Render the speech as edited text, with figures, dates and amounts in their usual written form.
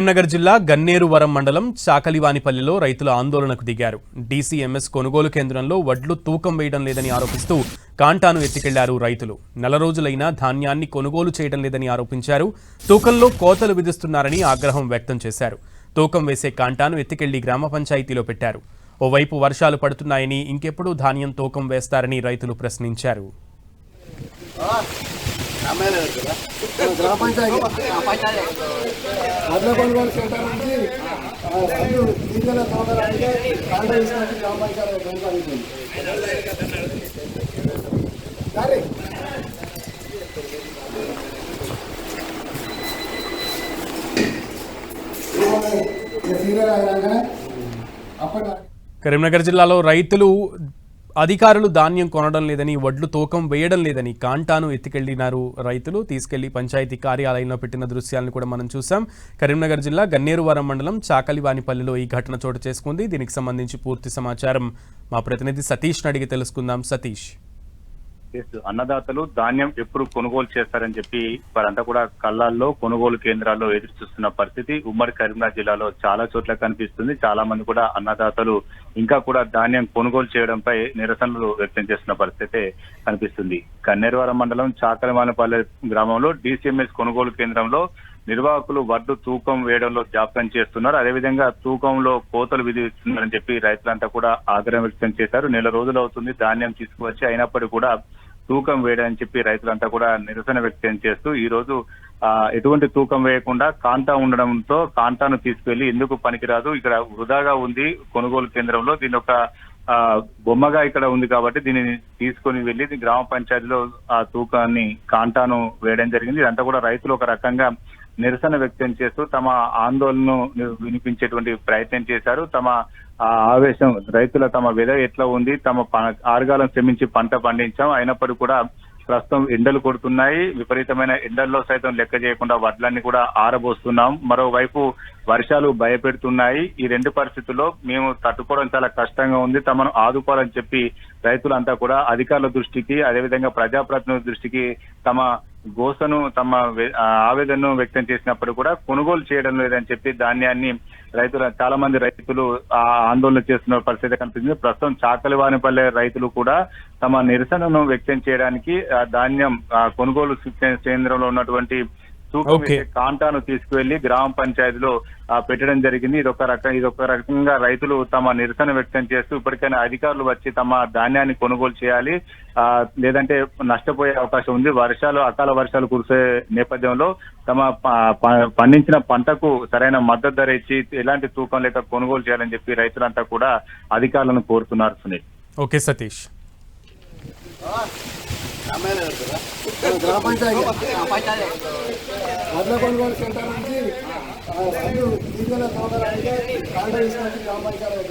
కరీంనగర్ జిల్లా గన్నేరువరం మండలం చాకలివానిపల్లిలో రైతులు ఆందోళనకు దిగారు. డీసీఎంఎస్ కొనుగోలు కేంద్రంలో వడ్లు తూకం వేయడం లేదని ఆరోపిస్తూ కాంటాను ఎత్తికెళ్లారు రైతులు. నెల రోజులైనా ధాన్యాన్ని కొనుగోలు చేయడం లేదని ఆరోపించారు. తూకంలో కోతలు విధిస్తున్నారని ఆగ్రహం వ్యక్తం చేశారు. తూకం వేసే కాంటాను ఎత్తికెళ్లి గ్రామ పంచాయతీలో పెట్టారు. ఓవైపు వర్షాలు పడుతున్నాయని ఇంకెప్పుడు ధాన్యం తూకం వేస్తారని రైతులు ప్రశ్నించారు. గ్రామ పంచాయతీ వడ్ల కొనుగోలు సెంటర్ నుంచి గింజల తోకడానికి కాంటా ఇచ్చినట్టు గ్రామ పంచాయతీ కొనసాగుతుంది. కరీంనగర్ జిల్లాలో రైతులు అధికారులు ధాన్యం కొనడం లేదని, వడ్లు తూకం వేయడం లేదని కాంటాను ఎత్తికెళ్లినారు. రైతులు తీసుకెళ్లి పంచాయతీ కార్యాలయంలో పెట్టిన దృశ్యాలను కూడా మనం చూసాం. కరీంనగర్ జిల్లా గన్నేరువరం మండలం చాకలివానిపల్లిలో ఈ ఘటన చోటు చేసుకుంది. దీనికి సంబంధించి పూర్తి సమాచారం మా ప్రతినిధి సతీష్ అడిగి తెలుసుకుందాం. సతీష్, అన్నదాతలు ధాన్యం ఎప్పుడు కొనుగోలు చేస్తారని చెప్పి వారంతా కూడా కళ్ళాల్లో కొనుగోలు కేంద్రాల్లో ఎదురు చూస్తున్న పరిస్థితి ఉమ్మడి కరీంనగర్ జిల్లాలో చాలా చోట్ల కనిపిస్తుంది. చాలా మంది కూడా అన్నదాతలు ఇంకా కూడా ధాన్యం కొనుగోలు చేయడంపై నిరసనలు వ్యక్తం చేస్తున్న పరిస్థితి కనిపిస్తుంది. గన్నేరువరం మండలం చాకలివానిపల్లి గ్రామంలో డీసీఎంఎస్ కొనుగోలు కేంద్రంలో నిర్వాహకులు వడ్లు తూకం వేయడంలో జాప్యం చేస్తున్నారు. అదేవిధంగా తూకంలో కోతలు విధిస్తున్నారని చెప్పి రైతులంతా కూడా ఆగ్రహం వ్యక్తం చేశారు. నెల రోజులు అవుతుంది ధాన్యం తీసుకువచ్చి, అయినప్పటికీ కూడా తూకం వేయడని చెప్పి రైతులంతా కూడా నిరసన వ్యక్తం చేస్తూ ఈ రోజు ఎటువంటి తూకం వేయకుండా కాంటా ఉండడంతో కాంటాను తీసుకెళ్లి ఎందుకు పనికిరాదు, ఇక్కడ వృధాగా ఉంది కొనుగోలు కేంద్రంలో, దీని ఒక బొమ్మగా ఇక్కడ ఉంది కాబట్టి దీనిని తీసుకొని వెళ్లి గ్రామ పంచాయతీలో ఆ తూకాన్ని కాంటాను వేయడం జరిగింది. ఇదంతా కూడా రైతులు ఒక రకంగా నిరసన వ్యక్తం చేస్తూ తమ ఆందోళనను వినిపించేటువంటి ప్రయత్నం చేశారు. తమ ఆవేశం, రైతుల తమ వెద ఎట్లా ఉంది, తమ ఆరుగాలం శ్రమించి పంట పండించాం, అయినప్పటికీ కూడా ప్రస్తుతం ఎండలు కొడుతున్నాయి, విపరీతమైన ఎండల్లో సైతం లెక్క చేయకుండా వడ్లన్నీ కూడా ఆరబోస్తున్నాం, మరోవైపు వర్షాలు భయపెడుతున్నాయి. ఈ రెండు పరిస్థితుల్లో మేము తట్టుకోవడం చాలా కష్టంగా ఉంది, తమను ఆదుకోవాలని చెప్పి రైతులంతా కూడా అధికారుల దృష్టికి, అదేవిధంగా ప్రజాప్రతినిధుల దృష్టికి తమ గోసను, తమ ఆవేదనను వ్యక్తం చేసినప్పుడు కూడా కొనుగోలు చేయడం లేదని చెప్పి ధాన్యాన్ని చాలా మంది రైతులు ఆందోళన చేస్తున్న పరిస్థితి కనిపిస్తుంది. ప్రస్తుతం చాకలివానిపల్లె రైతులు కూడా తమ నిరసనను వ్యక్తం చేయడానికి ధాన్యం కొనుగోలు కేంద్రంలో ఉన్నటువంటి కాంటాను తీసుకువెళ్లి గ్రామ పంచాయతీలో పెట్టడం జరిగింది. ఇదొక రకంగా రైతులు తమ నిరసన వ్యక్తం చేస్తూ ఇప్పటికైనా అధికారులు వచ్చి తమ ధాన్యాన్ని కొనుగోలు చేయాలి, లేదంటే నష్టపోయే అవకాశం ఉంది. అకాల వర్షాలు కురిసే నేపథ్యంలో తమ పండించిన పంటకు సరైన మద్దతు ధర ఇచ్చి ఎలాంటి తూకం లేక కొనుగోలు చేయాలని చెప్పి రైతులంతా కూడా అధికారులను కోరుతున్నారు. సునీల్. ఓకే సతీష్. గ్రామ పంచాయతీ వడ్ల కొనుగోలు సెంటర్ నుంచి గింజల తోకడానికి కాంటా ఇచ్చినట్టు గ్రామ పంచాయతీ